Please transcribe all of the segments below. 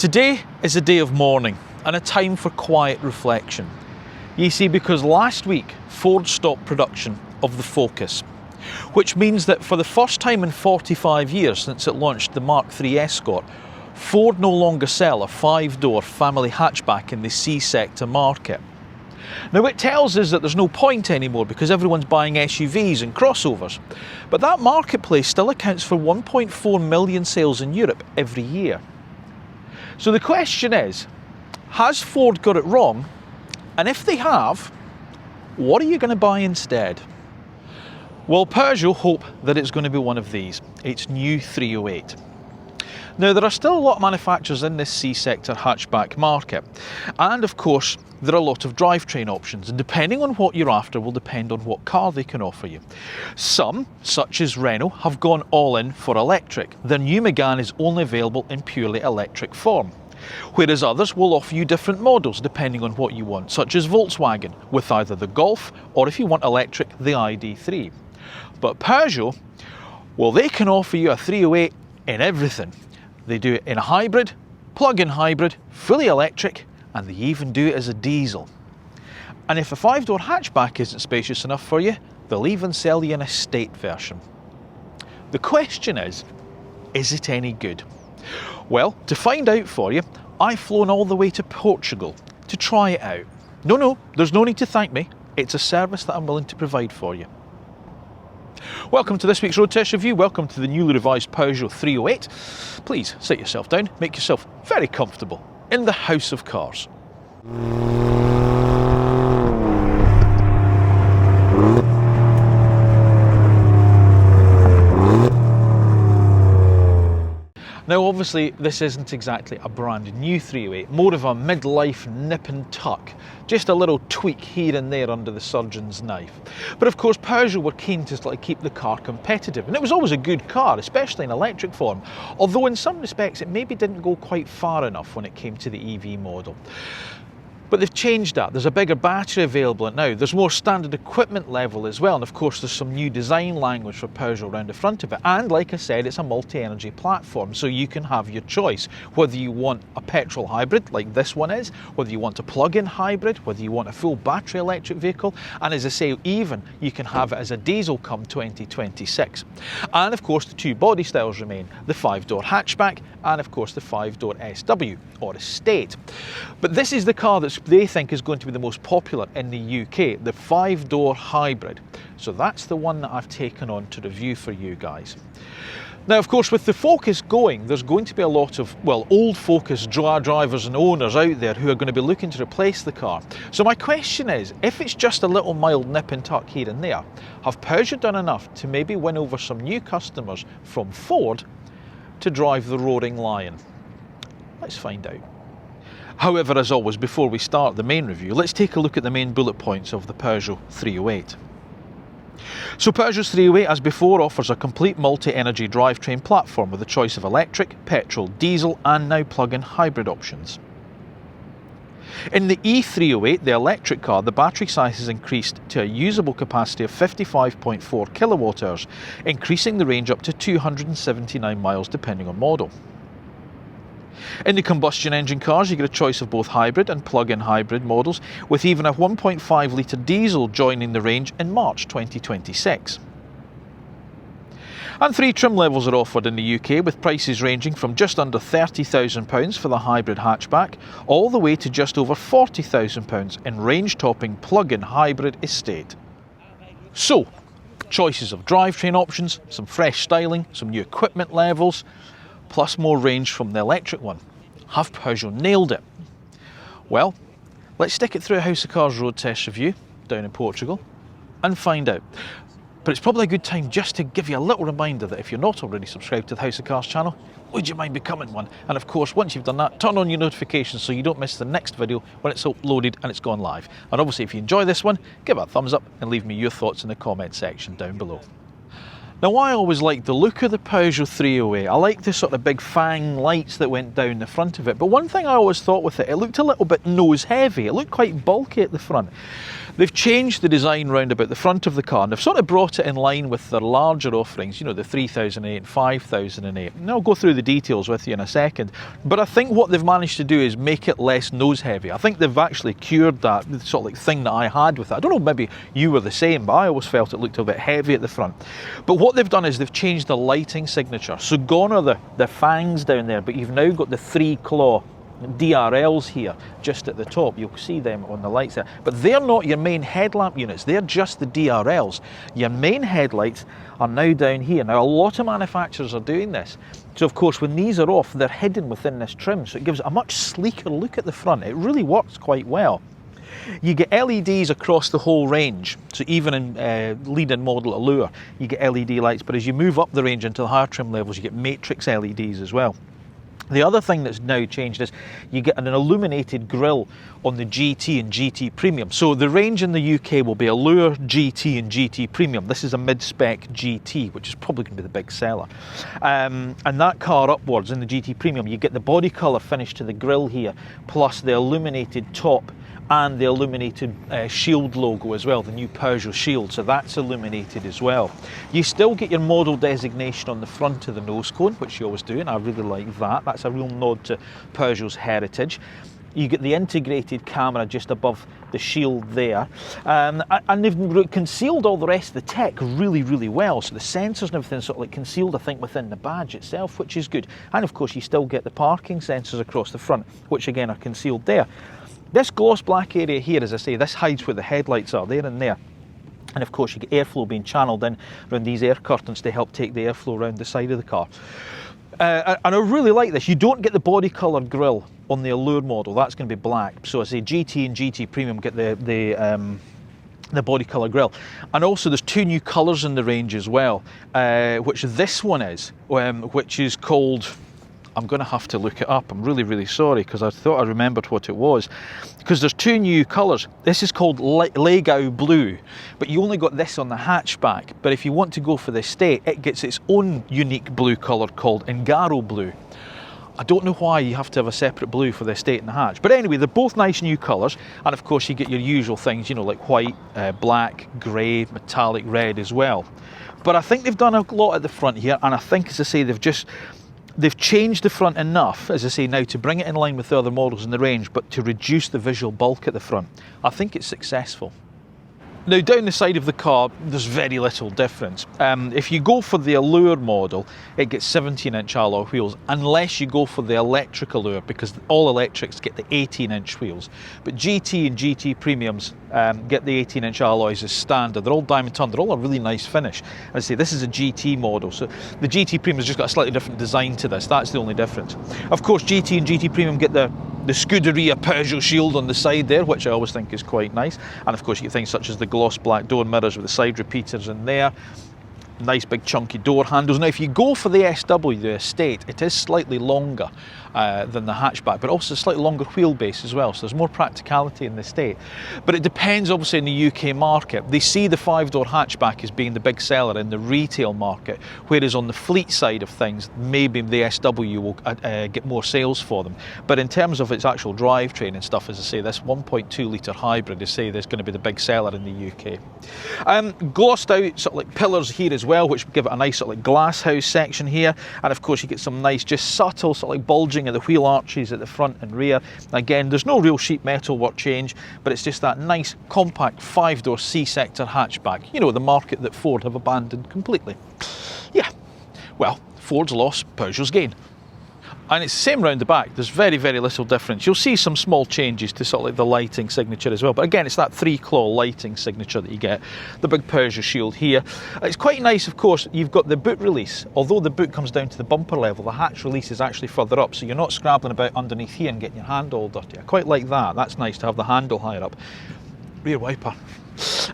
Today is a day of mourning and a time for quiet reflection. You see, because last week Ford stopped production of the Focus, which means that for the first time in 45 years since it launched the Mark III Escort, Ford no longer sell a 5-door family hatchback in the C-sector market. Now it tells us that there's no point anymore because everyone's buying SUVs and crossovers, but that marketplace still accounts for 1.4 million sales in Europe every year. So the question is, has Ford got it wrong? And if they have, what are you going to buy instead? Well, Peugeot hope that it's going to be one of these, its new 308. Now, there are still a lot of manufacturers in this C-sector hatchback market, and of course there are a lot of drivetrain options, and depending on what you're after will depend on what car they can offer you. Some, such as Renault, have gone all in for electric. Their new Megane is only available in purely electric form, whereas others will offer you different models depending on what you want, such as Volkswagen with either the Golf or, if you want electric, the ID.3. But Peugeot, well, they can offer you a 308 in everything. They do it in a hybrid, plug-in hybrid, fully electric, and they even do it as a diesel. And if a 5-door hatchback isn't spacious enough for you, they'll even sell you an estate version. The question is it any good? Well, to find out for you, I've flown all the way to Portugal to try it out. No, there's no need to thank me. It's a service that I'm willing to provide for you. Welcome to this week's road test review. Welcome to the newly revised Peugeot 308. Please sit yourself down, make yourself very comfortable in the house of cars. Now obviously this isn't exactly a brand new 308, more of a midlife nip and tuck, just a little tweak here and there under the surgeon's knife. But of course Peugeot were keen to keep the car competitive, and it was always a good car, especially in electric form, although in some respects it maybe didn't go quite far enough when it came to the EV model. But they've changed that. There's a bigger battery available now. There's more standard equipment level as well. And of course, there's some new design language for Peugeot around the front of it. And like I said, it's a multi-energy platform, so you can have your choice. Whether you want a petrol hybrid, like this one is, whether you want a plug-in hybrid, whether you want a full battery electric vehicle, and as I say, even you can have it as a diesel come 2026. And of course, the two body styles remain, the 5-door hatchback and of course the 5-door SW or estate. But this is the car that they think is going to be the most popular in the UK, the 5-door hybrid. So that's the one that I've taken on to review for you guys. Now, of course, with the Focus going, there's going to be a lot of, well, old Focus drivers and owners out there who are going to be looking to replace the car. So my question is, if it's just a little mild nip and tuck here and there, have Peugeot done enough to maybe win over some new customers from Ford to drive the roaring lion? Let's find out. However, as always, before we start the main review, let's take a look at the main bullet points of the Peugeot 308. So Peugeot's 308, as before, offers a complete multi-energy drivetrain platform with a choice of electric, petrol, diesel and now plug-in hybrid options. In the E308, the electric car, the battery size is increased to a usable capacity of 55.4 kilowatt hours, increasing the range up to 279 miles depending on model. In the combustion engine cars, you get a choice of both hybrid and plug-in hybrid models, with even a 1.5 litre diesel joining the range in March 2026. And 3 trim levels are offered in the UK, with prices ranging from just under £30,000 for the hybrid hatchback, all the way to just over £40,000 in range-topping plug-in hybrid estate. So, choices of drivetrain options, some fresh styling, some new equipment levels, plus more range from the electric one. Have Peugeot nailed it? Well, let's stick it through a House of Cars road test review down in Portugal and find out. But it's probably a good time just to give you a little reminder that if you're not already subscribed to the House of Cars channel, would you mind becoming one? And of course, once you've done that, turn on your notifications so you don't miss the next video when it's uploaded and it's gone live. And obviously, if you enjoy this one, give it a thumbs up and leave me your thoughts in the comment section down below. Now, I always like the look of the Peugeot 308. I like the sort of big fang lights that went down the front of it. But one thing I always thought with it, it looked a little bit nose heavy. It looked quite bulky at the front. They've changed the design round about the front of the car, and they've sort of brought it in line with their larger offerings, you know, the 3008 and 5008. And I'll go through the details with you in a second. But I think what they've managed to do is make it less nose heavy. I think they've actually cured that sort of like thing that I had with it. I don't know, maybe you were the same, but I always felt it looked a bit heavy at the front. But what they've done is they've changed the lighting signature. So gone are the fangs down there, but you've now got the 3-claw DRLs here just at the top. You'll see them on the lights there, but they're not your main headlamp units, they're just the DRLs. Your main headlights are now down here. Now a lot of manufacturers are doing this, so of course when these are off they're hidden within this trim, so it gives a much sleeker look at the front. It really works quite well. You get LEDs across the whole range, so even in lead-in model Allure you get LED lights, but as you move up the range into the higher trim levels you get matrix LEDs as well. The other thing that's now changed is you get an illuminated grille on the GT and GT Premium. So the range in the UK will be Allure, GT and GT Premium. This is a mid-spec GT, which is probably going to be the big seller. And that car upwards in the GT Premium, you get the body colour finish to the grille here, plus the illuminated top and the illuminated shield logo as well, the new Peugeot shield, so that's illuminated as well. You still get your model designation on the front of the nose cone, which you always do, and I really like that. That's a real nod to Peugeot's heritage. You get the integrated camera just above the shield there, and they've concealed all the rest of the tech really, really well. So the sensors and everything sort of like concealed, I think, within the badge itself, which is good. And of course, you still get the parking sensors across the front, which again are concealed there. This gloss black area here, as I say, this hides where the headlights are, there and there. And of course you get airflow being channeled in around these air curtains to help take the airflow around the side of the car. And I really like this. You don't get the body colour grille on the Allure model, that's going to be black. So I say GT and GT Premium get the body colour grille. And also there's 2 new colours in the range as well, which this one is, which is called, I'm going to have to look it up. I'm really, really sorry because I thought I remembered what it was. Because there's 2 new colours. This is called Legao Blue, but you only got this on the hatchback. But if you want to go for the estate, it gets its own unique blue colour called Engaro Blue. I don't know why you have to have a separate blue for the estate and the hatch. But anyway, they're both nice new colours. And of course you get your usual things, you know, like white, black, grey, metallic red as well. But I think they've done a lot at the front here, and I think, as I say, they've changed the front enough, as I say now, to bring it in line with the other models in the range, but to reduce the visual bulk at the front. I think it's successful. Now down the side of the car, there's very little difference. If you go for the Allure model, it gets 17-inch alloy wheels, unless you go for the electric Allure, because all electrics get the 18-inch wheels. But GT and GT Premiums get the 18-inch alloys as standard. They're all diamond turned, they're all a really nice finish. As I say, this is a GT model, so the GT Premium's just got a slightly different design to this, that's the only difference. Of course, GT and GT Premium get the Scuderia Peugeot shield on the side there, which I always think is quite nice. And of course you get things such as the gloss black door mirrors with the side repeaters in there. Nice big chunky door handles. Now if you go for the SW, the estate, it is slightly longer than the hatchback, but also a slightly longer wheelbase as well, so there's more practicality in the estate. But it depends obviously in the UK market. They see the 5-door hatchback as being the big seller in the retail market, whereas on the fleet side of things, maybe the SW will get more sales for them. But in terms of its actual drivetrain and stuff, as I say, this 1.2 litre hybrid, is say, there's going to be the big seller in the UK. Glossed out sort of like pillars here as well, which give it a nice sort of like glass house section here. And of course you get some nice, just subtle sort of like bulging of the wheel arches at the front and rear. Again, there's no real sheet metal work change, but it's just that nice compact 5-door C-sector hatchback. You know, the market that Ford have abandoned completely. Yeah, well, Ford's loss, Peugeot's gain. And it's the same round the back. There's very, very little difference. You'll see some small changes to sort of like the lighting signature as well. But again, it's that 3-claw lighting signature that you get. The big Peugeot shield here. It's quite nice, of course, you've got the boot release. Although the boot comes down to the bumper level, the hatch release is actually further up, so you're not scrabbling about underneath here and getting your hand all dirty. I quite like that. That's nice to have the handle higher up. Rear wiper.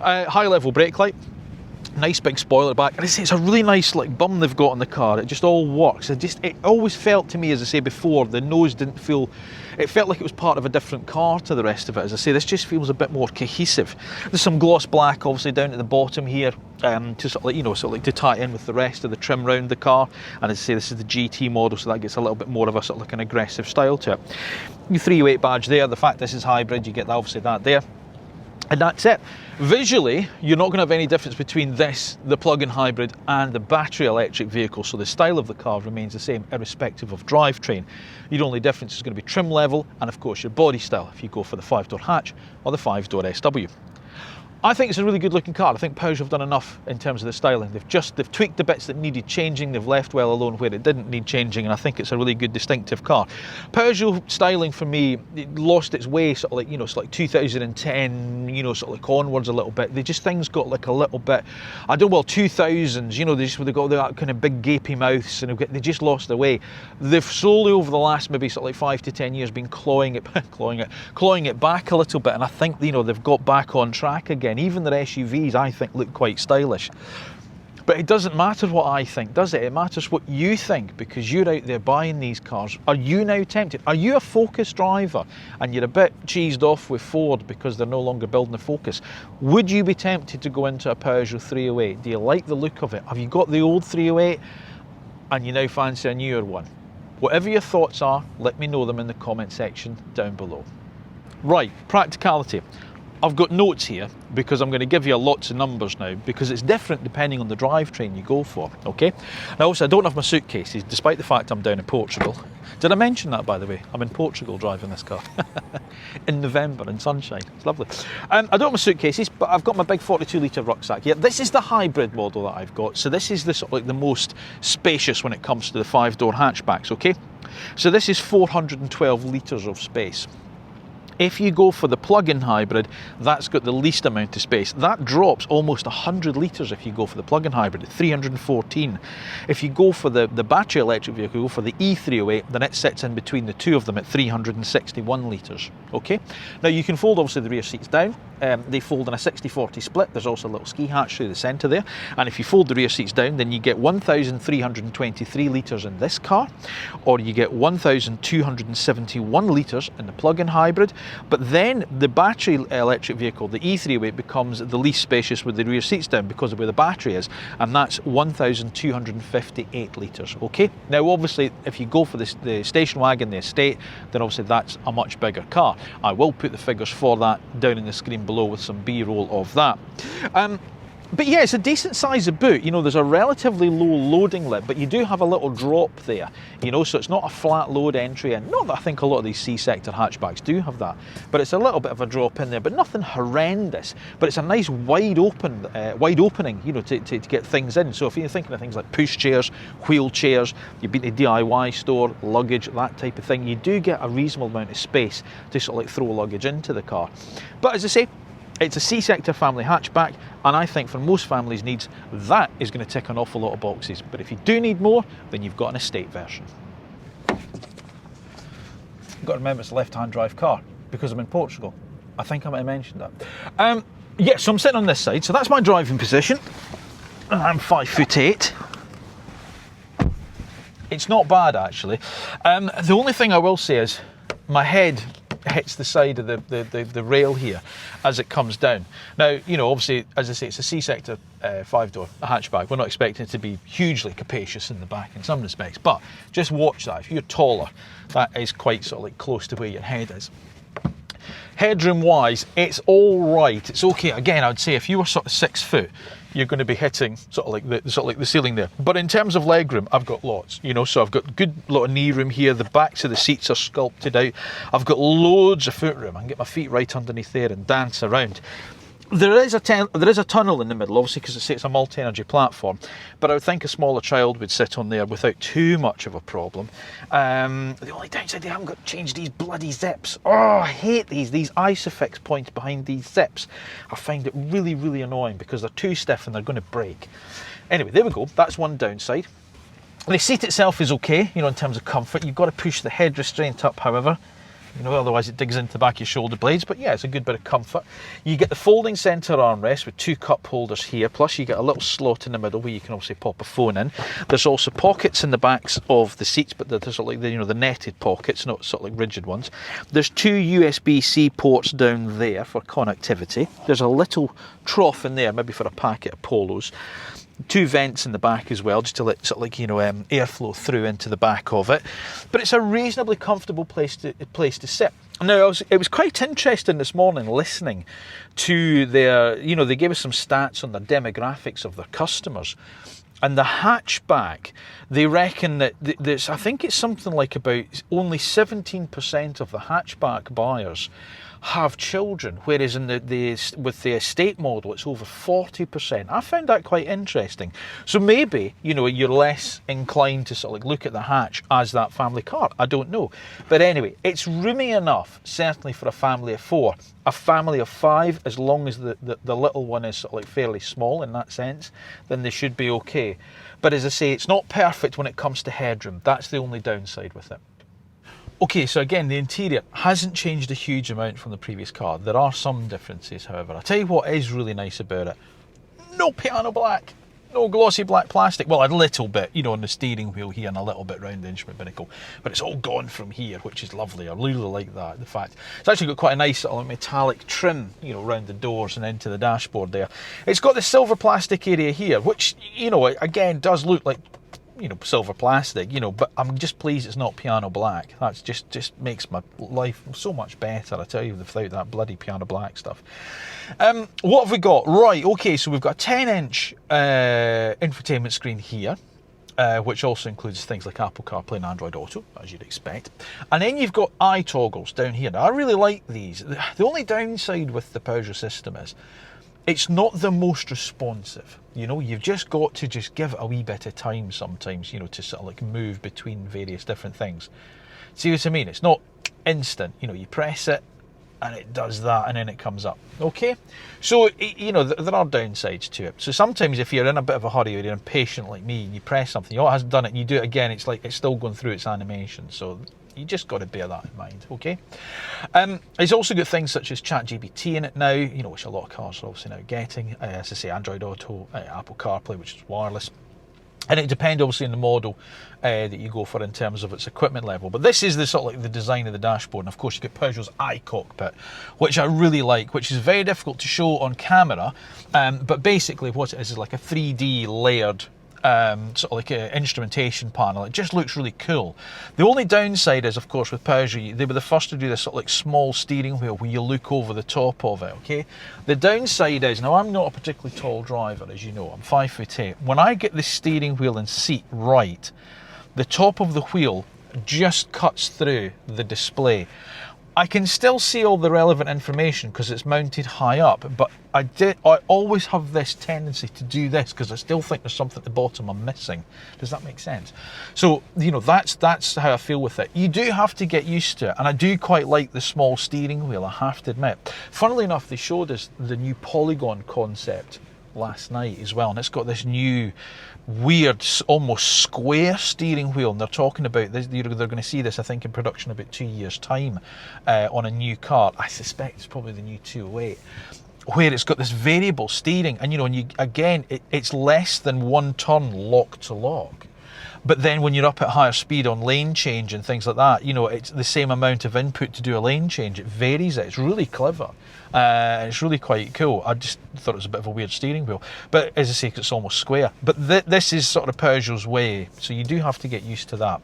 High level brake light. Nice big spoiler back, and it's a really nice like bum they've got on the car. It just all works. It always felt to me, as I say before, the nose didn't feel, it felt like it was part of a different car to the rest of it. As I say, this just feels a bit more cohesive. There's some gloss black obviously down at the bottom here, to sort of like, you know, sort of like to tie in with the rest of the trim round the car. And as I say, this is the GT model, so that gets a little bit more of a sort of like an aggressive style to it. Your 308 badge there. The fact this is hybrid, you get obviously that there. And that's it. Visually, you're not going to have any difference between this, the plug-in hybrid, and the battery electric vehicle. So the style of the car remains the same, irrespective of drivetrain. Your only difference is going to be trim level and, of course, your body style, if you go for the 5-door hatch or the 5-door SW. I think it's a really good looking car. I think Peugeot have done enough in terms of the styling. They've tweaked the bits that needed changing, they've left well alone where it didn't need changing, and I think it's a really good distinctive car. Peugeot styling for me, it lost its way sort of like, you know, it's like 2010, you know, sort of like onwards a little bit. Things got like a little bit, I don't know, well, 2000s, you know, they got that kind of big gapy mouths, and they just lost their way. They've slowly over the last maybe sort of like 5 to 10 years been clawing it back a little bit, and I think, you know, they've got back on track again. Even their SUVs, I think, look quite stylish. But it doesn't matter what I think, does it? It matters what you think, because you're out there buying these cars. Are you now tempted? Are you a Focus driver and you're a bit cheesed off with Ford because they're no longer building the Focus? Would you be tempted to go into a Peugeot 308? Do you like the look of it? Have you got the old 308 and you now fancy a newer one? Whatever your thoughts are, let me know them in the comment section down below. Right, practicality. I've got notes here because I'm going to give you lots of numbers now, because it's different depending on the drivetrain you go for, okay? Now also, I don't have my suitcases, despite the fact I'm down in Portugal. Did I mention that, by the way? I'm in Portugal driving this car. In November, in sunshine. It's lovely. I don't have my suitcases, but I've got my big 42-litre rucksack here. This is the hybrid model that I've got, so this is the sort of like the most spacious when it comes to the 5-door hatchbacks, okay? So this is 412 litres of space. If you go for the plug-in hybrid, that's got the least amount of space. That drops almost 100 litres if you go for the plug-in hybrid at 314. If you go for the battery electric vehicle, go for the E308, then it sits in between the two of them at 361 litres. Okay? Now you can fold obviously the rear seats down. They fold in a 60-40 split. There's also a little ski hatch through the centre there. And if you fold the rear seats down, then you get 1,323 litres in this car, or you get 1,271 litres in the plug-in hybrid. But then the battery electric vehicle, the E308, becomes the least spacious with the rear seats down because of where the battery is, and that's 1,258 litres, okay? Now obviously if you go for the station wagon, the estate, then obviously that's a much bigger car. I will put the figures for that down in the screen below with some B-roll of that. But yeah, it's a decent size of boot. You know, there's a relatively low loading lip, but you do have a little drop there, you know, so it's not a flat load entry in. Not that I think a lot of these C-sector hatchbacks do have that, but it's a little bit of a drop in there, but nothing horrendous. But it's a nice wide opening, you know, to get things in. So if you're thinking of things like push chairs, wheelchairs, you've been to a DIY store, luggage, that type of thing, you do get a reasonable amount of space to sort of like throw luggage into the car. But as I say, it's a C-sector family hatchback, and I think for most families' needs, that is going to tick an awful lot of boxes. But if you do need more, then you've got an estate version. You've got to remember it's a left-hand drive car, because I'm in Portugal. I think I might have mentioned that. Yeah, so I'm sitting on this side, so that's my driving position. I'm 5'8". It's not bad, actually. The only thing I will say is my head hits the side of the rail here as it comes down. Now, you know, obviously, as I say, it's a C-sector 5-door hatchback. We're not expecting it to be hugely capacious in the back in some respects, but just watch that. If you're taller, that is quite sort of like close to where your head is. Headroom wise, it's all right. It's okay. Again, I would say if you were sort of 6 foot, you're going to be hitting sort of like the ceiling there. But in terms of leg room, I've got lots, you know, so I've got good lot of knee room here. The backs of the seats are sculpted out. I've got loads of foot room. I can get my feet right underneath there and dance around. There is a tunnel in the middle, obviously, because it's a multi-energy platform, but I would think a smaller child would sit on there without too much of a problem. The only downside, they haven't got changed these bloody zips. Oh, I hate these Isofix points behind these zips. I find it really, really annoying because they're too stiff and they're going to break. Anyway, there we go. That's one downside. The seat itself is okay, you know, in terms of comfort. You've got to push the head restraint up, however. You know, otherwise it digs into the back of your shoulder blades, but yeah, it's a good bit of comfort. You get the folding centre armrest with 2 cup holders here, plus you get a little slot in the middle where you can obviously pop a phone in. There's also pockets in the backs of the seats, but there's sort of like the netted pockets, not sort of like rigid ones. There's 2 USB-C ports down there for connectivity. There's a little trough in there, maybe for a packet of Polos. 2 vents in the back as well, just to let sort of like, you know, airflow through into the back of it. But it's a reasonably comfortable place to sit. Now, it was quite interesting this morning listening to their, they gave us some stats on the demographics of their customers. And the hatchback, they reckon that there's, I think it's something like about only 17% of the hatchback buyers have children, whereas in with the estate model it's over 40%. I found that quite interesting. So maybe, you're less inclined to sort of like look at the hatch as that family car. I don't know. But anyway, it's roomy enough, certainly for a family of 4. A family of 5, as long as the little one is sort of like fairly small in that sense, then they should be okay. But as I say, it's not perfect when it comes to headroom. That's the only downside with it. Okay, so again, the interior hasn't changed a huge amount from the previous car. There are some differences, however. I'll tell you what is really nice about it. No piano black, no glossy black plastic. Well, a little bit, on the steering wheel here and a little bit round the instrument binnacle. But it's all gone from here, which is lovely. I really like that, the fact. It's actually got quite a nice sort of metallic trim, round the doors and into the dashboard there. It's got the silver plastic area here, which, again, does look like silver plastic, but I'm just pleased it's not piano black. That's just makes my life so much better, I tell you, without that bloody piano black stuff. What have we got? Right, okay, so we've got a 10-inch infotainment screen here, which also includes things like Apple CarPlay and Android Auto, as you'd expect. And then you've got i-toggles down here. Now, I really like these. The only downside with the Peugeot system is it's not the most responsive. You've just got to give it a wee bit of time sometimes, to sort of like move between various different things. See what I mean? It's not instant. You press it and it does that and then it comes up. Okay? So, there are downsides to it. So sometimes if you're in a bit of a hurry or you're impatient like me and you press something, it hasn't done it and you do it again, it's like it's still going through its animation. So you just got to bear that in mind, okay? It's also got things such as ChatGPT in it now, which a lot of cars are obviously now getting. As I say, Android Auto, Apple CarPlay, which is wireless. And it depends obviously on the model that you go for in terms of its equipment level. But this is the sort of like the design of the dashboard. And of course, you get Peugeot's i-Cockpit, which I really like, which is very difficult to show on camera. But basically what it is like a 3D layered sort of like an instrumentation panel. It just looks really cool. The only downside is, of course, with Peugeot, they were the first to do this sort of like small steering wheel where you look over the top of it, okay? The downside is, now I'm not a particularly tall driver, as you know, I'm 5'8". When I get the steering wheel and seat right, the top of the wheel just cuts through the display. I can still see all the relevant information because it's mounted high up, but I always have this tendency to do this because I still think there's something at the bottom I'm missing. Does that make sense? So, that's how I feel with it. You do have to get used to it, and I do quite like the small steering wheel, I have to admit. Funnily enough, they showed us the new Polygon concept last night as well, and it's got this new weird almost square steering wheel, and they're talking about this, they're going to see this I think in production about 2 years time on a new car. I suspect it's probably the new 208, where it's got this variable steering, and it's less than 1 turn lock to lock. But then when you're up at higher speed on lane change and things like that, it's the same amount of input to do a lane change. It varies it. It's really clever. It's really quite cool. I just thought it was a bit of a weird steering wheel. But as I say, it's almost square. But this is sort of Peugeot's way, so you do have to get used to that.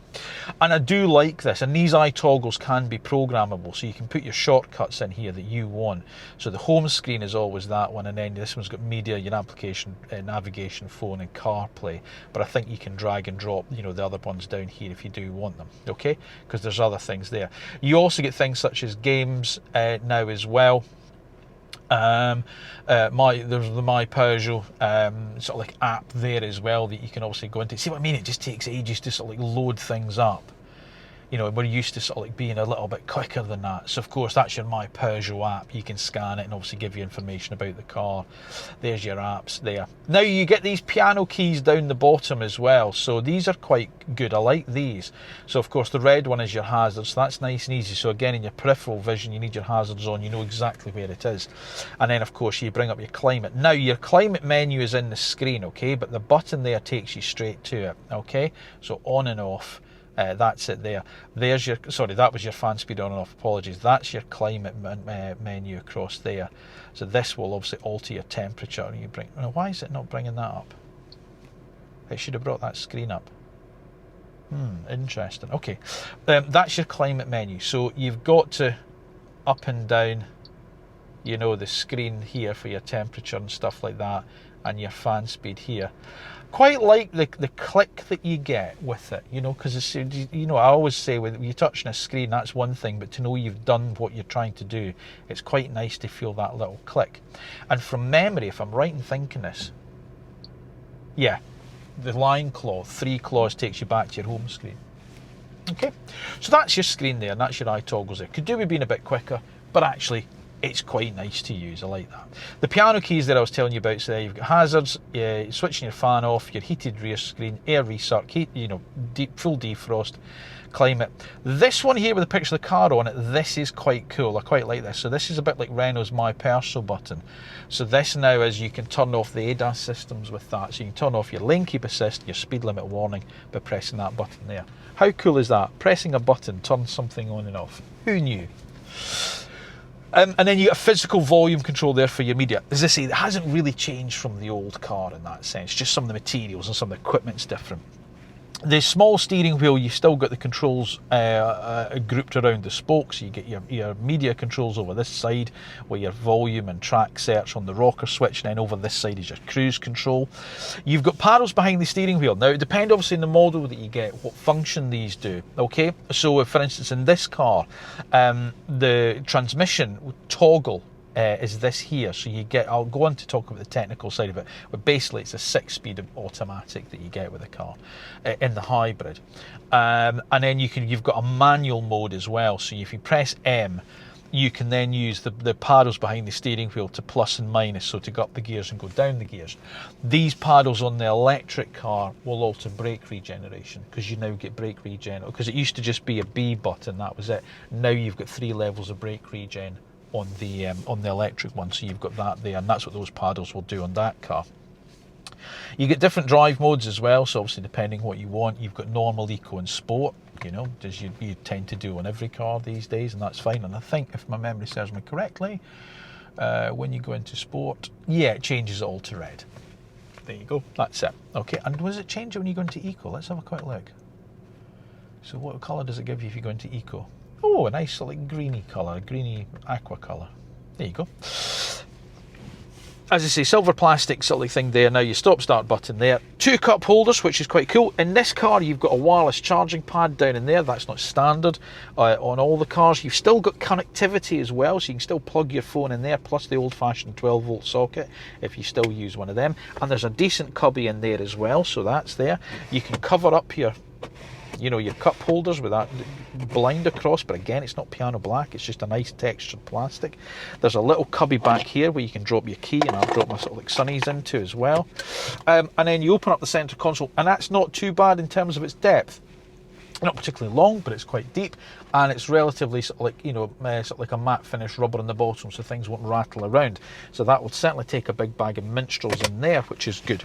And I do like this. And these i-toggles can be programmable, so you can put your shortcuts in here that you want. So the home screen is always that one, and then this one's got media, your application, navigation, phone, and CarPlay. But I think you can drag and drop the other ones down here if you do want them, okay? Because there's other things there. You also get things such as games now as well. There's the My Peugeot sort of like app there as well that you can obviously go into. See what I mean? It just takes ages to sort of like load things up. We're used to sort of like being a little bit quicker than that. So of course that's your My Peugeot app. You can scan it and obviously give you information about the car. There's your apps there. Now you get these piano keys down the bottom as well. So these are quite good. I like these. So of course the red one is your hazards. So that's nice and easy. So again, in your peripheral vision, you need your hazards on. You know exactly where it is. And then of course you bring up your climate. Now your climate menu is in the screen, okay? But the button there takes you straight to it, okay? So on and off. That's it there. There's your, sorry, that was your fan speed on and off, apologies. That's your climate menu across there. So this will obviously alter your temperature. And you bring, why is it not bringing that up? It should have brought that screen up. Interesting. Okay, that's your climate menu. So you've got to up and down, you know, the screen here for your temperature and stuff like that, and your fan speed here. Quite like the click that you get with it, you know, because, you know, I always say when you're touching a screen, that's one thing, but to know you've done what you're trying to do, it's quite nice to feel that little click. And from memory, if I'm right in thinking this, yeah, the line claw, 3 claws, takes you back to your home screen. Okay, so that's your screen there, and that's your i-toggles there. Could do with being a bit quicker, but actually it's quite nice to use. I like that. The piano keys that I was telling you about, so there you've got hazards, switching your fan off, your heated rear screen, air resuck, heat, you know, full defrost, climate. This one here with the picture of the car on it, this is quite cool. I quite like this. So this is a bit like Renault's My Perso button. So this now is, you can turn off the ADAS systems with that. So you can turn off your lane keep assist, your speed limit warning by pressing that button there. How cool is that? Pressing a button turns something on and off. Who knew? And then you get a physical volume control there for your media. As I say, it hasn't really changed from the old car in that sense. Just some of the materials and some of the equipment's different. The small steering wheel, you've still got the controls grouped around the spokes. You get your media controls over this side with your volume and track search on the rocker switch, and then over this side is your cruise control. You've got paddles behind the steering wheel. Now, it depends obviously on the model that you get, what function these do, okay? So, if, for instance, in this car, the transmission toggle is this here, so you get, I'll go on to talk about the technical side of it, but basically it's a 6-speed automatic that you get with the car in the hybrid, and then you've got a manual mode as well. So if you press M, you can then use the paddles behind the steering wheel to plus and minus, so to go up the gears and go down the gears. These paddles on the electric car will alter brake regeneration, because you now get brake regen, because it used to just be a B button, that was it. Now you've got 3 levels of brake regen on the electric one, so you've got that there, and that's what those paddles will do on that car. You get different drive modes as well, so obviously depending what you want, you've got normal, eco and sport, you know, as you tend to do on every car these days, and that's fine. And I think, if my memory serves me correctly, when you go into sport, yeah, it changes it all to red. There you go, that's it. Okay, and does it change it when you go into eco? Let's have a quick look. So what colour does it give you if you go into eco? Oh, a nice like greeny colour, greeny aqua colour. There you go. As I say, silver plastic sort of thing there. Now your stop-start button there. 2 cup holders, which is quite cool. In this car, you've got a wireless charging pad down in there. That's not standard on all the cars. You've still got connectivity as well, so you can still plug your phone in there, plus the old-fashioned 12-volt socket if you still use one of them. And there's a decent cubby in there as well, so that's there. You can cover up your cup holders with that blind across, but again, it's not piano black, it's just a nice textured plastic. There's a little cubby back here where you can drop your key, and I'll drop my sort of like sunnies into as well. And then you open up the center console, and that's not too bad in terms of its depth. Not particularly long, but it's quite deep, and it's relatively sort of like, you know, sort of like a matte finish rubber on the bottom, so things won't rattle around. So that will certainly take a big bag of minstrels in there, which is good.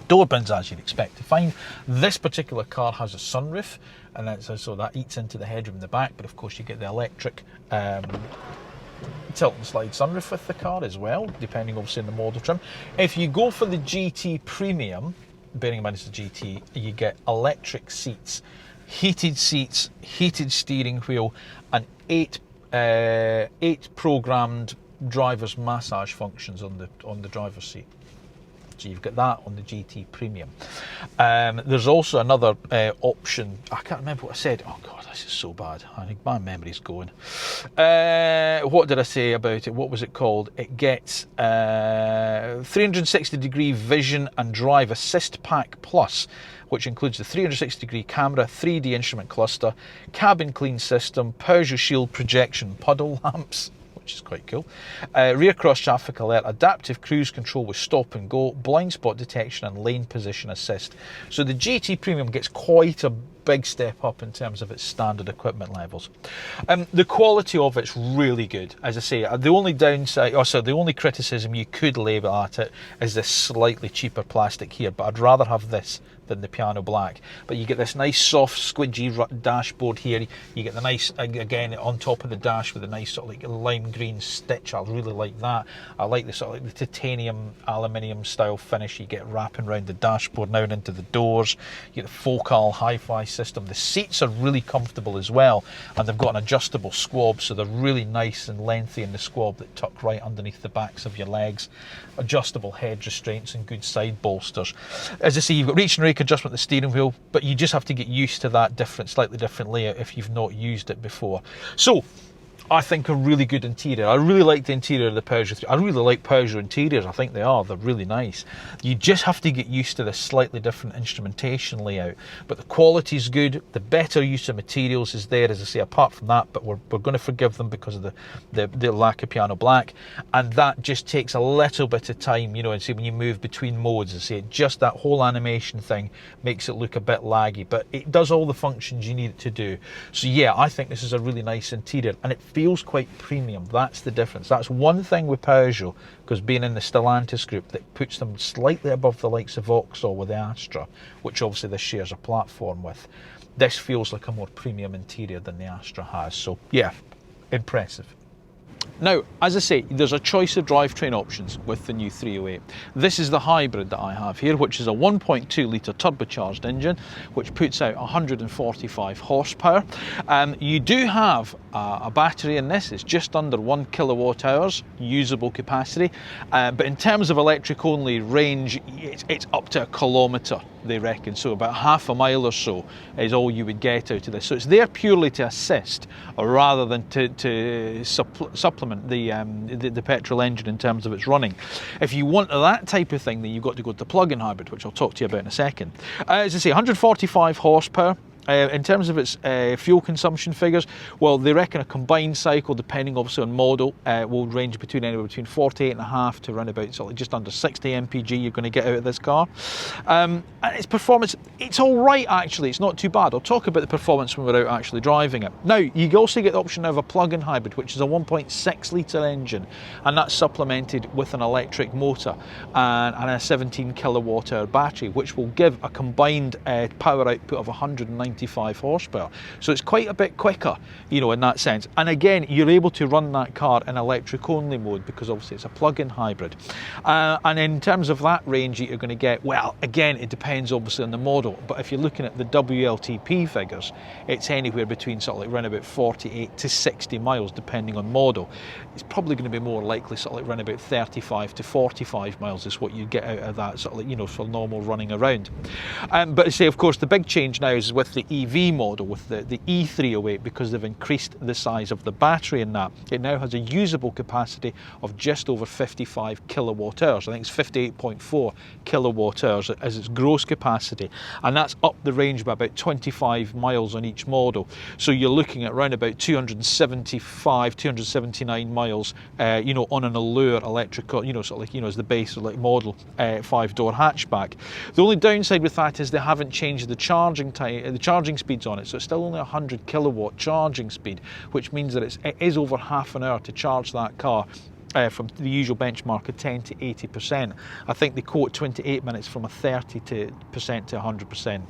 Door bins, as you'd expect to find. This particular car has a sunroof, and so that eats into the headroom in the back, but of course you get the electric tilt and slide sunroof with the car as well, depending obviously on the model trim. If you go for the GT Premium, bearing in mind it's the GT, you get electric seats, heated steering wheel, and 8 programmed driver's massage functions on the driver's seat. So you've got that on the GT Premium. There's also another option. I can't remember what I said. Oh God, this is so bad. I think my memory's going. What did I say about it? What was it called? It gets 360-degree vision and drive assist pack plus, which includes the 360-degree camera, 3D instrument cluster, cabin clean system, Peugeot Shield projection puddle lamps, which is quite cool. Rear cross traffic alert, adaptive cruise control with stop and go, blind spot detection and lane position assist. So the GT Premium gets quite a big step up in terms of its standard equipment levels. The quality of it's really good. As I say, the only downside, the only criticism you could label at it is this slightly cheaper plastic here, but I'd rather have this than the piano black. But you get this nice soft squidgy dashboard here. You get the nice, again, on top of the dash with a nice sort of like lime green stitch. I really like that. I like the sort of like the titanium aluminium style finish you get wrapping around the dashboard now and into the doors. You get the Focal hi-fi system. The seats are really comfortable as well, and they've got an adjustable squab, so they're really nice and lengthy in the squab that tuck right underneath the backs of your legs. Adjustable head restraints and good side bolsters. As I say, you've got reach and rake adjustment at the steering wheel, but you just have to get used to that slightly different layout if you've not used it before. So I think a really good interior. I really like the interior of the Peugeot 3. I really like Peugeot interiors. I think they're really nice. You just have to get used to this slightly different instrumentation layout, but the quality is good. The better use of materials is there, as I say, apart from that, but we're going to forgive them because of the lack of piano black, and that just takes a little bit of time, you know, and say when you move between modes, I say just that whole animation thing makes it look a bit laggy, but it does all the functions you need it to do. So yeah, I think this is a really nice interior, and it feels quite premium. That's the difference. That's one thing with Peugeot, because being in the Stellantis group, that puts them slightly above the likes of Vauxhall with the Astra, which obviously this shares a platform with. This feels like a more premium interior than the Astra has. So yeah, impressive. Now, as I say, there's a choice of drivetrain options with the new 308. This is the hybrid that I have here, which is a 1.2 litre turbocharged engine, which puts out 145 horsepower. You do have a battery in this. It's just under 1 kilowatt hours usable capacity, but in terms of electric only range, it's up to 1 kilometre, they reckon. So about half a mile or so is all you would get out of this. So it's there purely to assist, rather than to supplement the petrol engine in terms of its running. If you want that type of thing, then you've got to go to the plug-in hybrid, which I'll talk to you about in a second. As I say, 145 horsepower. In terms of its fuel consumption figures, well, they reckon a combined cycle, depending obviously on model, will range anywhere between 48.5 to around about just under 60 mpg you're going to get out of this car. And its performance, it's all right actually, it's not too bad. I'll talk about the performance when we're out actually driving it. Now, you also get the option of a plug-in hybrid, which is a 1.6 litre engine, and that's supplemented with an electric motor and a 17 kilowatt hour battery, which will give a combined power output of 195 horsepower. So it's quite a bit quicker, you know, in that sense. And again, you're able to run that car in electric only mode, because obviously it's a plug-in hybrid. And in terms of that range you're going to get, well, again, it depends obviously on the model, but if you're looking at the WLTP figures, it's anywhere between sort of like around about 48 to 60 miles depending on model. It's probably going to be more likely sort of like around about 35 to 45 miles is what you get out of that sort of like, you know, for normal running around. But I say, of course, the big change now is with the EV model, with the E308, because they've increased the size of the battery in that. It now has a usable capacity of just over 55 kilowatt hours. I think it's 58.4 kilowatt hours as its gross capacity, and that's up the range by about 25 miles on each model. So you're looking at around about 275, 279 miles, you know, on an Allure electrical, you know, sort of like, you know, as the base of like model 5-door hatchback. The only downside with that is they haven't changed the charging time, the charging speeds on it, so it's still only 100 kilowatt charging speed, which means that it is over half an hour to charge that car. From the usual benchmark of 10 to 80%. I think they quote 28 minutes from a 30% to 100%.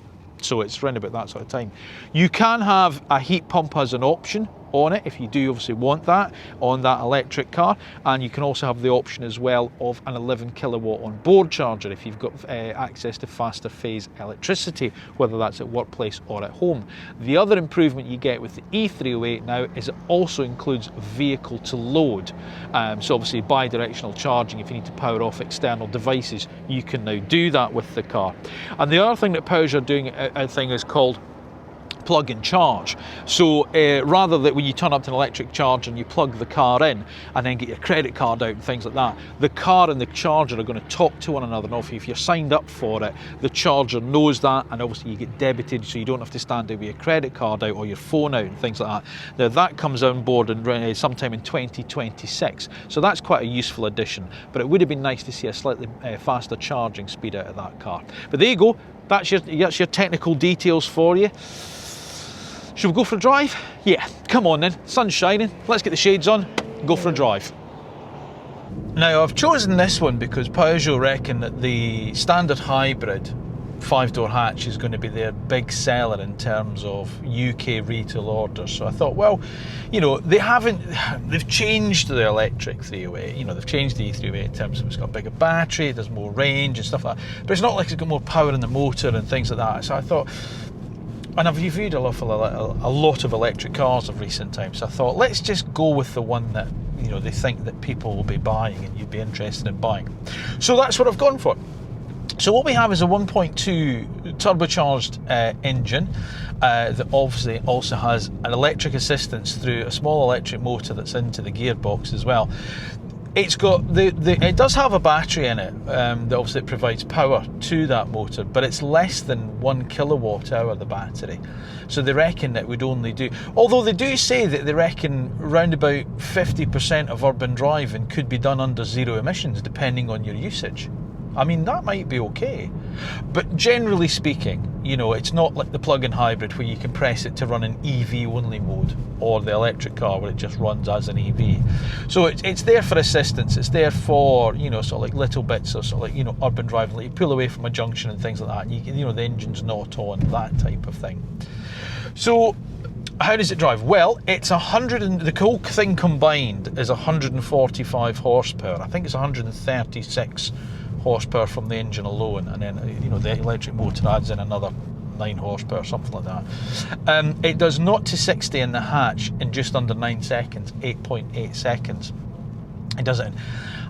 So it's around about that sort of time. You can have a heat pump as an option on it if you do obviously want that on that electric car, and you can also have the option as well of an 11 kilowatt on board charger if you've got access to faster phase electricity, whether that's at workplace or at home. The other improvement you get with the E308 now is it also includes vehicle to load, so obviously bi-directional charging. If you need to power off external devices, you can now do that with the car. And the other thing that Peugeot are doing a thing is called plug and charge. So rather than when you turn up to an electric charger and you plug the car in and then get your credit card out and things like that, the car and the charger are going to talk to one another. And if you're signed up for it, the charger knows that, and obviously you get debited, so you don't have to stand there with your credit card out or your phone out and things like that. Now that comes on board in, sometime in 2026, so that's quite a useful addition. But it would have been nice to see a slightly faster charging speed out of that car. But there you go, that's your technical details for you. Should we go for a drive? Yeah, come on then, sun's shining, let's get the shades on, go for a drive. Now I've chosen this one because Peugeot reckon that the standard hybrid 5-door hatch is going to be their big seller in terms of UK retail orders. So I thought, well, you know, they've changed the electric 308, you know, they've changed the E308 in terms of it's got a bigger battery, there's more range and stuff like that, but it's not like it's got more power in the motor and things like that. So I thought, And I've reviewed a lot of electric cars of recent times, so I thought, let's just go with the one that, you know, they think that people will be buying and you'd be interested in buying. So that's what I've gone for. So what we have is a 1.2 turbocharged engine that obviously also has an electric assistance through a small electric motor that's into the gearbox as well. It's got it does have a battery in it that obviously provides power to that motor, but it's less than 1 kilowatt hour, the battery. So they reckon that would only do, although they do say that they reckon round about 50% of urban driving could be done under zero emissions depending on your usage. I mean, that might be okay, but generally speaking, you know, it's not like the plug-in hybrid where you can press it to run in EV only mode, or the electric car where it just runs as an EV. So it's there for assistance. It's there for, you know, sort of like little bits of sort of like, you know, urban driving, like you pull away from a junction and things like that, and you can, you know, the engine's not on, that type of thing. So how does it drive? Well, it's the whole thing combined is 145 horsepower. I think it's 136 horsepower from the engine alone, and then, you know, the electric motor adds in another 9 horsepower, something like that. It does 0 to 60 in the hatch in just under 9 seconds, 8.8 seconds. It does it.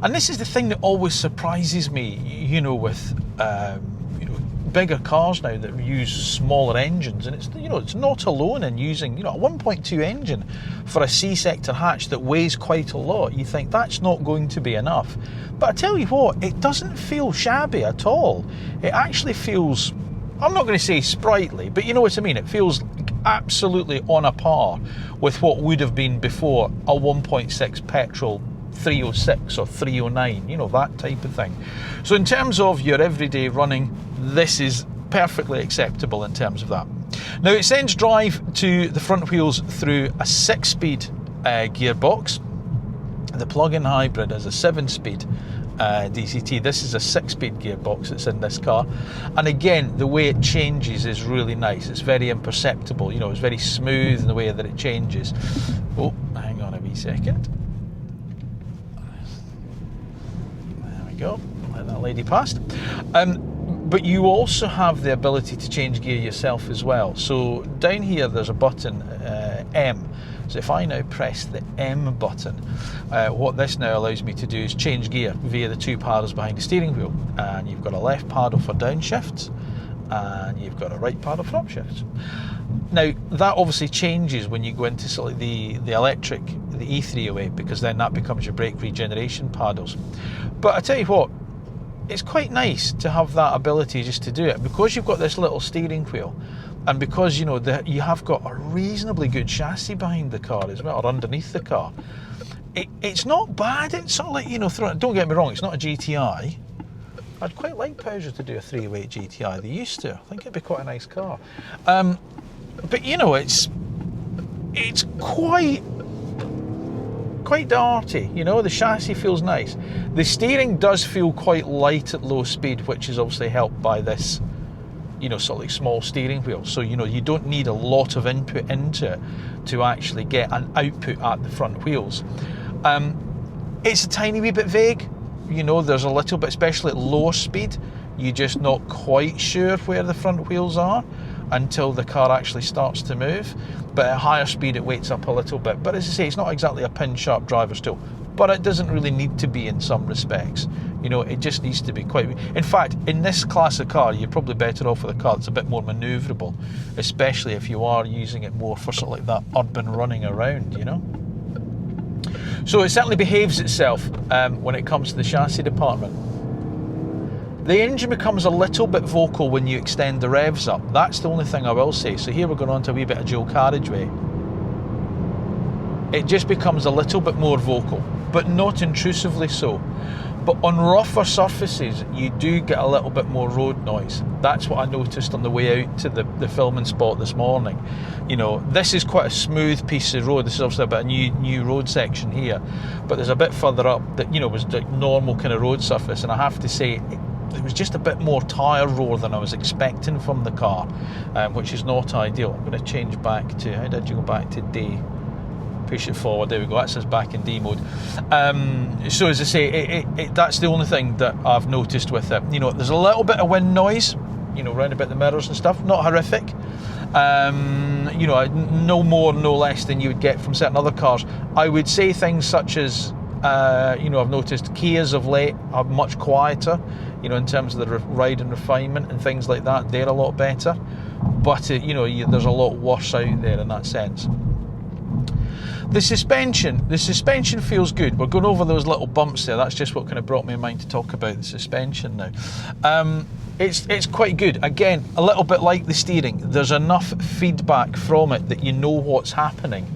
And this is the thing that always surprises me, you know, with you know, bigger cars now that use smaller engines, and it's, you know, it's not alone in using, you know, a 1.2 engine for a C-sector hatch that weighs quite a lot. You think that's not going to be enough, but I tell you what, it doesn't feel shabby at all. It actually feels, I'm not going to say sprightly, but you know what I mean. It feels absolutely on a par with what would have been before a 1.6 petrol 306 or 309, you know, that type of thing. So in terms of your everyday running, this is perfectly acceptable in terms of that. Now, it sends drive to the front wheels through a 6-speed gearbox. The plug-in hybrid is a 7-speed DCT. This is a 6-speed gearbox that's in this car, and again, the way it changes is really nice. It's very imperceptible, you know, it's very smooth in the way that it changes. Oh, hang on a wee second. There we go, let that lady past. But you also have the ability to change gear yourself as well. So down here there's a button, M. So if I now press the M button, what this now allows me to do is change gear via the 2 paddles behind the steering wheel. And you've got a left paddle for downshifts, and you've got a right paddle for upshifts. Now, that obviously changes when you go into sort of the electric, the E308, because then that becomes your brake regeneration paddles. But I tell you what, it's quite nice to have that ability just to do it, because you've got this little steering wheel, and because, you know, you have got a reasonably good chassis behind the car as well, or underneath the car. It's not bad. It's sort of like, you know, don't get me wrong, it's not a GTI. I'd quite like Peugeot to do a 308 GTI. They used to. I think it'd be quite a nice car. But you know, it's quite darty, you know. The chassis feels nice. The steering does feel quite light at low speed, which is obviously helped by this, you know, sort of like small steering wheel. So, you know, you don't need a lot of input into it to actually get an output at the front wheels. It's a tiny wee bit vague, you know. There's a little bit, especially at lower speed, you're just not quite sure where the front wheels are until the car actually starts to move. But at higher speed it weights up a little bit. But as I say, it's not exactly a pin sharp driver's tool, but it doesn't really need to be in some respects. You know, it just needs to be quite, in fact, in this class of car, you're probably better off with a car that's a bit more manoeuvrable, especially if you are using it more for sort of like that urban running around, you know. So it certainly behaves itself when it comes to the chassis department. The engine becomes a little bit vocal when you extend the revs up. That's the only thing I will say. So here we're going on to a wee bit of dual carriageway. It just becomes a little bit more vocal, but not intrusively so. But on rougher surfaces, you do get a little bit more road noise. That's what I noticed on the way out to the filming spot this morning. You know, this is quite a smooth piece of road. This is obviously a bit of new road section here, but there's a bit further up that, you know, was like normal kind of road surface, and I have to say, there was just a bit more tyre roar than I was expecting from the car, which is not ideal. I'm going to change back to, how did you go back to D? Push it forward, there we go, that says back in D mode. So as I say, that's the only thing that I've noticed with it. You know, there's a little bit of wind noise, you know, round about the mirrors and stuff, not horrific. You know, no more, no less than you would get from certain other cars. I would say things such as, you know, I've noticed Kias of late are much quieter, you know, in terms of the ride and refinement and things like that. They're a lot better, but you know, there's a lot worse out there in that sense. The suspension feels good. We're going over those little bumps there. That's just what kind of brought me in mind to talk about the suspension now. It's quite good. Again, a little bit like the steering. There's enough feedback from it that you know what's happening,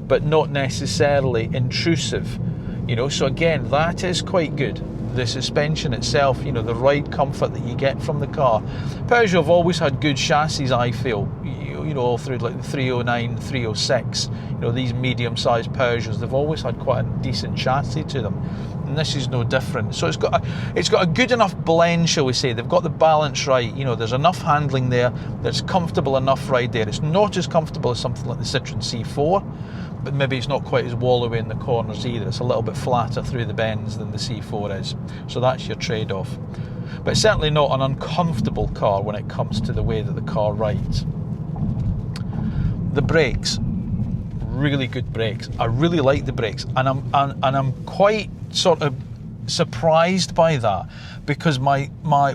but not necessarily intrusive. You know, so again, that is quite good. The suspension itself, you know, the ride comfort that you get from the car. Peugeot have always had good chassis, I feel. You know, all through like the 309, 306, you know, these medium-sized Peugeots, they've always had quite a decent chassis to them, and this is no different. So it's got a good enough blend, shall we say. They've got the balance right. You know, there's enough handling there. There's comfortable enough ride there. It's not as comfortable as something like the Citroen C4, but maybe it's not quite as wallowy in the corners either. It's a little bit flatter through the bends than the C4 is. So that's your trade-off. But certainly not an uncomfortable car when it comes to the way that the car rides. The brakes, really good brakes. I really like the brakes, and I'm quite sort of surprised by that, because my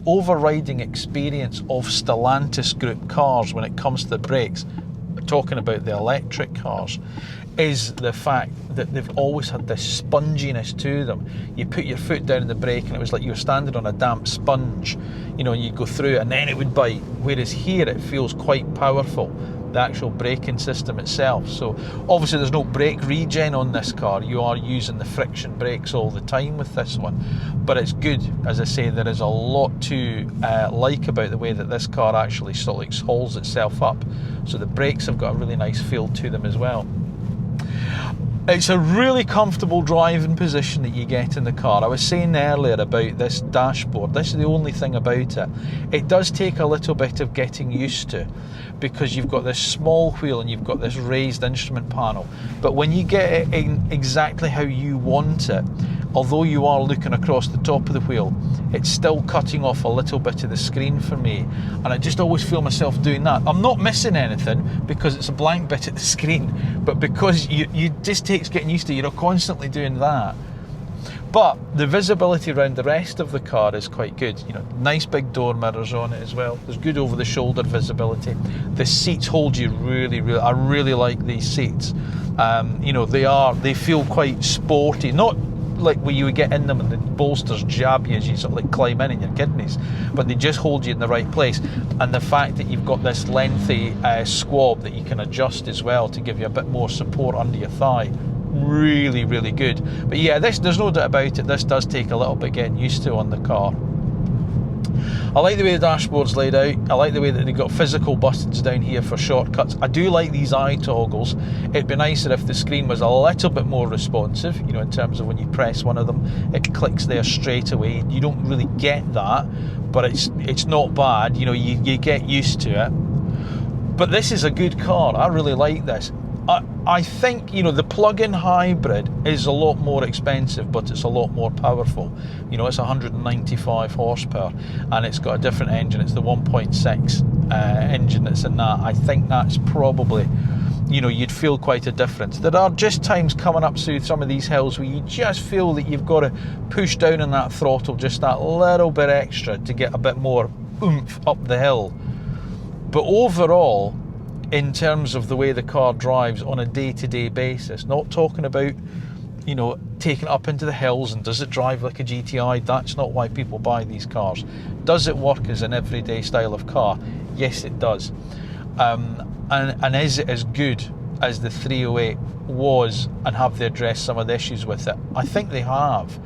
overriding experience of Stellantis group cars when it comes to the brakes, talking about the electric cars, is the fact that they've always had this sponginess to them. You put your foot down in the brake and it was like you were standing on a damp sponge, you know, and you'd go through it and then it would bite. Whereas here it feels quite powerful, the actual braking system itself. So obviously there's no brake regen on this car. You are using the friction brakes all the time with this one, but it's good. As I say, there is a lot to like about the way that this car actually sort of hauls itself up. So the brakes have got a really nice feel to them as well. It's a really comfortable driving position that you get in the car. I was saying earlier about this dashboard. This is the only thing about it. It does take a little bit of getting used to, because you've got this small wheel and you've got this raised instrument panel. But when you get it in exactly how you want it, although you are looking across the top of the wheel, it's still cutting off a little bit of the screen for me, and I just always feel myself doing that. I'm not missing anything because it's a blank bit at the screen, but because you just takes getting used to, you're constantly doing that. But the visibility around the rest of the car is quite good. You know, nice big door mirrors on it as well. There's good over the shoulder visibility. The seats hold you really, I really like these seats. You know, they feel quite sporty, not like where you would get in them and the bolsters jab you as you sort of like climb in your kidneys, but they just hold you in the right place. And the fact that you've got this lengthy squab that you can adjust as well to give you a bit more support under your thigh, really, really good. But yeah, there's no doubt about it, this does take a little bit getting used to on the car. I like the way the dashboard's laid out. I like the way that they've got physical buttons down here for shortcuts. I do like these eye toggles. It'd be nicer if the screen was a little bit more responsive, you know, in terms of when you press one of them, it clicks there straight away. You don't really get that, but it's not bad. You know, you get used to it. But this is a good car. I really like this. I think, you know, the plug-in hybrid is a lot more expensive, but it's a lot more powerful. You know, it's 195 horsepower and it's got a different engine. It's the 1.6 engine that's in that. I think that's probably, you know, you'd feel quite a difference. There are just times coming up through some of these hills where you just feel that you've got to push down on that throttle just that little bit extra to get a bit more oomph up the hill. But overall, in terms of the way the car drives on a day-to-day basis, not talking about, you know, taking it up into the hills and does it drive like a GTI, that's not why people buy these cars. Does it work as an everyday style of car? Yes, it does. And is it as good as the 308 was, and have they addressed some of the issues with it? I think they have.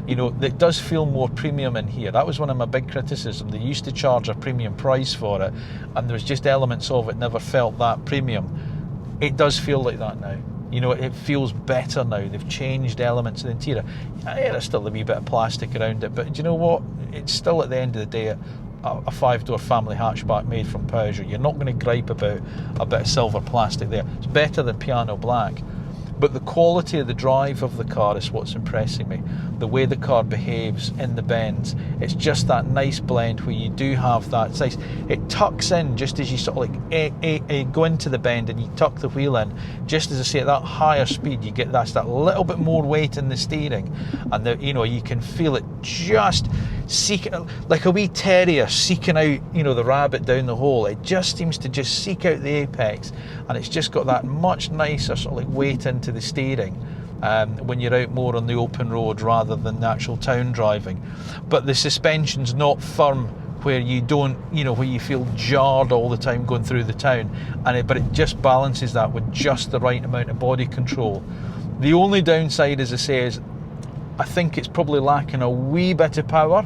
You know, it does feel more premium in here. That was one of my big criticisms. They used to charge a premium price for it, and there was just elements of it never felt that premium. It does feel like that now. You know, it feels better now. They've changed elements of the interior. Yeah, there's still a wee bit of plastic around it, but do you know what? It's still, at the end of the day, a five-door family hatchback made from Peugeot. You're not going to gripe about a bit of silver plastic there. It's better than piano black. but the quality of the drive of the car is what's impressing me. The way the car behaves in the bends, it's just that nice blend where you do have that. It's nice. It tucks in just as you sort of like go into the bend and you tuck the wheel in. Just as I say, at that higher speed, you get that little bit more weight in the steering, and you can feel it just seek, like a wee terrier seeking out the rabbit down the hole. It just seems to just seek out the apex, and it's just got that much nicer sort of like weight into the steering when you're out more on the open road rather than the actual town driving. But the suspension's not firm where you don't, where you feel jarred all the time going through the town, but it just balances that with just the right amount of body control. The only downside, as I say, is I think it's probably lacking a wee bit of power,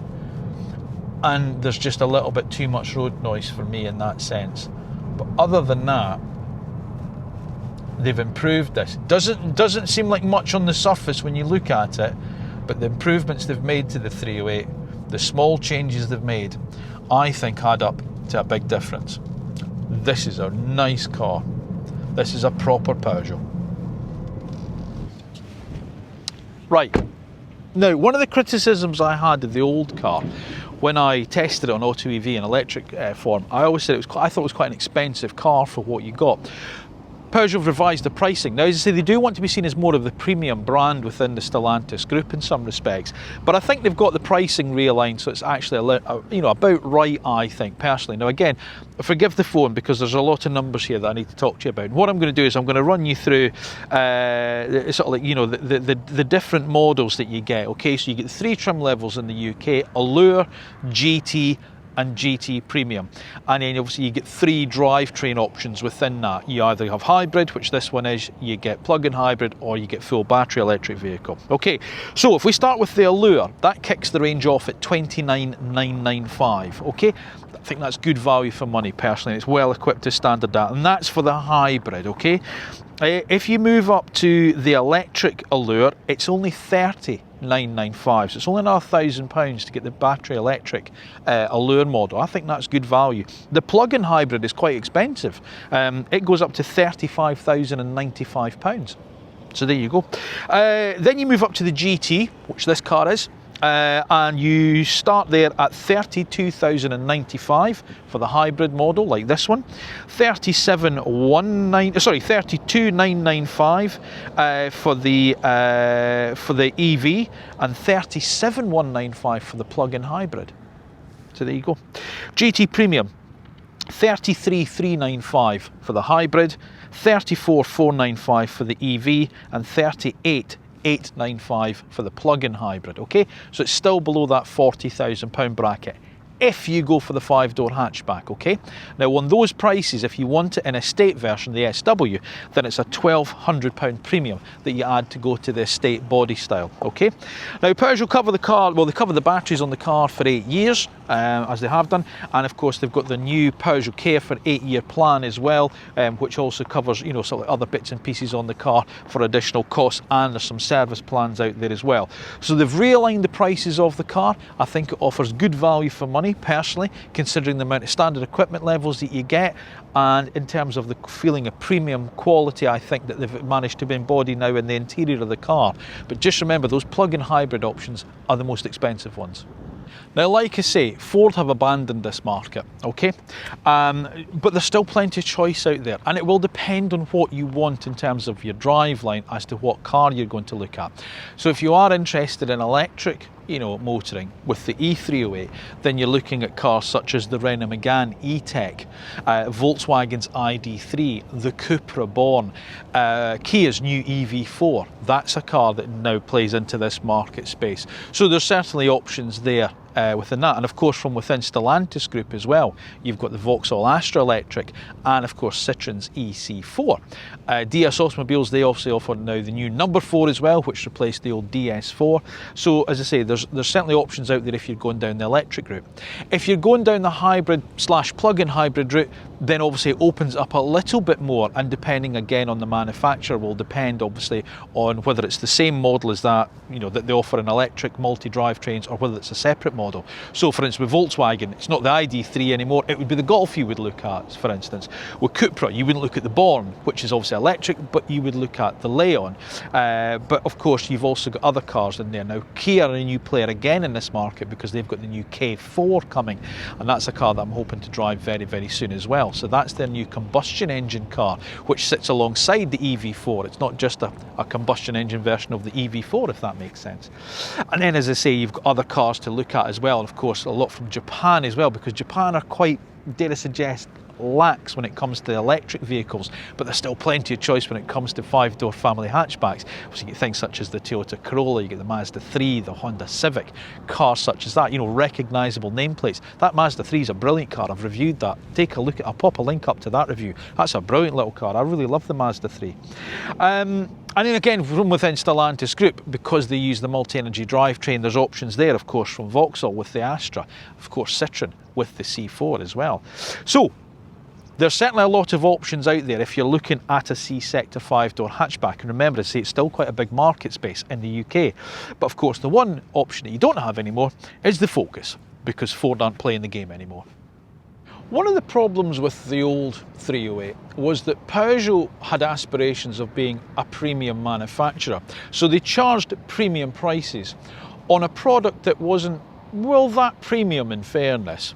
and there's just a little bit too much road noise for me in that sense. But other than that, they've improved this. Doesn't seem like much on the surface when you look at it, but the improvements they've made to the 308, the small changes they've made, I think add up to a big difference. This is a nice car. This is a proper Peugeot. Right. Now, one of the criticisms I had of the old car when I tested it on Auto EV in electric form, I always said I thought it was quite an expensive car for what you got. Peugeot have revised the pricing. Now, as I say, they do want to be seen as more of the premium brand within the Stellantis group in some respects, but I think they've got the pricing realigned, so it's actually about right, I think, personally. Now, again, forgive the phone because there's a lot of numbers here that I need to talk to you about. And what I'm going to do is I'm going to run you through sort of like the different models that you get. Okay, so you get 3 trim levels in the UK: Allure, GT, and GT Premium, and then obviously you get 3 drivetrain options within that. You either have hybrid, which this one is, you get plug-in hybrid, or you get full battery electric vehicle. Okay, so if we start with the Allure, that kicks the range off at 29,995. Okay, I think that's good value for money personally. It's well equipped to standard that, and that's for the hybrid. Okay, if you move up to the electric Allure, it's only 30,995, so it's only another £1,000 to get the battery electric Allure model. I think that's good value. The plug-in hybrid is quite expensive. It goes up to £35,095. So there you go. Then you move up to the GT, which this car is, and you start there at 32,095 for the hybrid model, like this one. 32,995 for the EV, and 37,195 for the plug-in hybrid. So there you go. GT Premium, 33,395 for the hybrid, 34,495 for the EV, and 38,895 for the plug-in hybrid. Okay, so it's still below that £40,000 bracket if you go for the 5-door hatchback. Okay, now on those prices, if you want it in estate version, the SW, then it's a £1,200 premium that you add to go to the estate body style. Okay, now Peugeot cover the car, well, they cover the batteries on the car for 8 years, as they have done, and of course they've got the new Peugeot Care for 8-year plan as well, which also covers sort of other bits and pieces on the car for additional costs, and there's some service plans out there as well. So they've realigned the prices of the car. I think it offers good value for money personally, considering the amount of standard equipment levels that you get, and in terms of the feeling of premium quality, I think that they've managed to embody now in the interior of the car. But just remember, those plug-in hybrid options are the most expensive ones. Now, like I say, Ford have abandoned this market, okay? But there's still plenty of choice out there, and it will depend on what you want in terms of your driveline as to what car you're going to look at. So if you are interested in electric, motoring with the E308, then you're looking at cars such as the Renault Megane E-Tech, Volkswagen's ID3, the Cupra Born, Kia's new EV4. That's a car that now plays into this market space. So there's certainly options there within that, and of course from within Stellantis Group as well, you've got the Vauxhall Astra Electric, and of course Citroen's EC4. DS Automobiles, they obviously offer now the new number 4 as well, which replaced the old DS4. So as I say, there's certainly options out there if you're going down the electric route. If you're going down the hybrid / plug-in hybrid route, then obviously it opens up a little bit more, and depending again on the manufacturer will depend obviously on whether it's the same model as that, you know, that they offer in electric multi-drivetrains, or whether it's a separate model. So for instance with Volkswagen, it's not the ID3 anymore, it would be the Golf you would look at, for instance. With Cupra, you wouldn't look at the Born, which is obviously electric, but you would look at the Leon. But of course you've also got other cars in there. Now Kia are a new player again in this market because they've got the new K4 coming, and that's a car that I'm hoping to drive very, very soon as well. So that's their new combustion engine car, which sits alongside the EV4. It's not just a combustion engine version of the EV4, if that makes sense. And then, as I say, you've got other cars to look at as well. And of course, a lot from Japan as well, because Japan are quite, dare I suggest, lax when it comes to electric vehicles, but there's still plenty of choice when it comes to 5-door family hatchbacks. So you get things such as the Toyota Corolla, you get the Mazda 3, the Honda Civic, cars such as that, you know, recognisable nameplates. That Mazda 3 is a brilliant car, I've reviewed that. Take a look at, I'll pop a link up to that review. That's a brilliant little car, I really love the Mazda 3. And then again, from within Stellantis Group, because they use the multi-energy drivetrain, there's options there, of course, from Vauxhall with the Astra, of course Citroën with the C4 as well. So there's certainly a lot of options out there if you're looking at a C-sector 5-door hatchback. And remember, I say it's still quite a big market space in the UK. But of course, the one option that you don't have anymore is the Focus, because Ford aren't playing the game anymore. One of the problems with the old 308 was that Peugeot had aspirations of being a premium manufacturer. So they charged premium prices on a product that wasn't, well, that premium in fairness.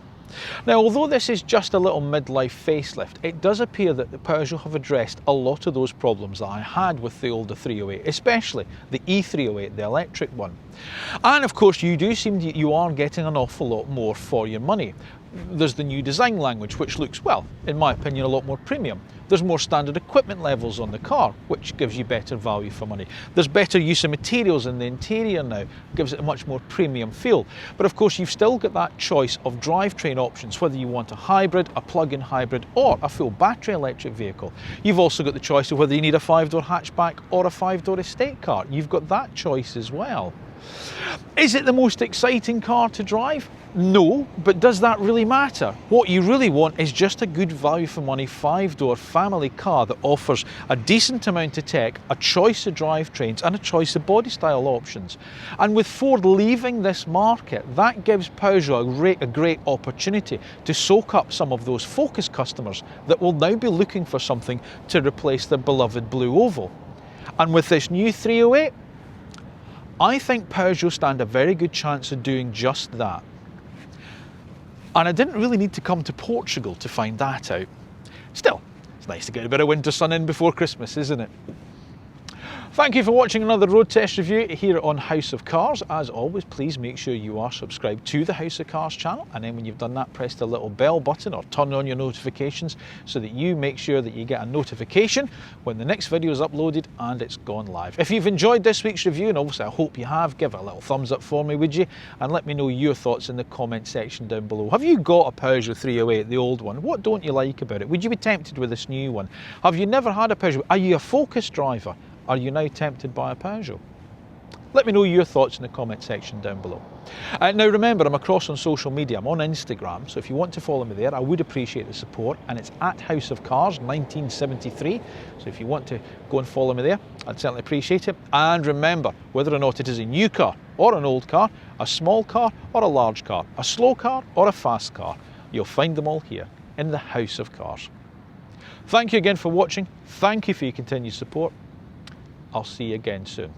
Now, although this is just a little midlife facelift, it does appear that the Peugeot have addressed a lot of those problems that I had with the older 308, especially the E308, the electric one. And of course, you are getting an awful lot more for your money. There's the new design language, which looks, well, in my opinion, a lot more premium. There's more standard equipment levels on the car, which gives you better value for money. There's better use of materials in the interior now, gives it a much more premium feel. But of course, you've still got that choice of drivetrain options, whether you want a hybrid, a plug-in hybrid, or a full battery electric vehicle. You've also got the choice of whether you need a 5-door hatchback or a 5-door estate car. You've got that choice as well. Is it the most exciting car to drive? No, but does that really matter? What you really want is just a good value for money 5-door family car that offers a decent amount of tech, a choice of drivetrains and a choice of body style options. And with Ford leaving this market, that gives Peugeot a great opportunity to soak up some of those Focus customers that will now be looking for something to replace their beloved blue oval. And with this new 308, I think Peugeot stand a very good chance of doing just that. And I didn't really need to come to Portugal to find that out. Still, it's nice to get a bit of winter sun in before Christmas, isn't it? Thank you for watching another road test review here on House of Cars. As always, please make sure you are subscribed to the House of Cars channel, and then when you've done that, press the little bell button or turn on your notifications so that you make sure that you get a notification when the next video is uploaded and it's gone live. If you've enjoyed this week's review, and obviously I hope you have, give it a little thumbs up for me, would you? And let me know your thoughts in the comment section down below. Have you got a Peugeot 308, the old one? What don't you like about it? Would you be tempted with this new one? Have you never had a Peugeot? Are you a Focus driver? Are you now tempted by a Peugeot? Let me know your thoughts in the comment section down below. Now remember, I'm across on social media. I'm on Instagram, so if you want to follow me there, I would appreciate the support, and it's at House of Cars 1973. So if you want to go and follow me there, I'd certainly appreciate it. And remember, whether or not it is a new car or an old car, a small car or a large car, a slow car or a fast car, you'll find them all here in the House of Cars. Thank you again for watching. Thank you for your continued support. I'll see you again soon.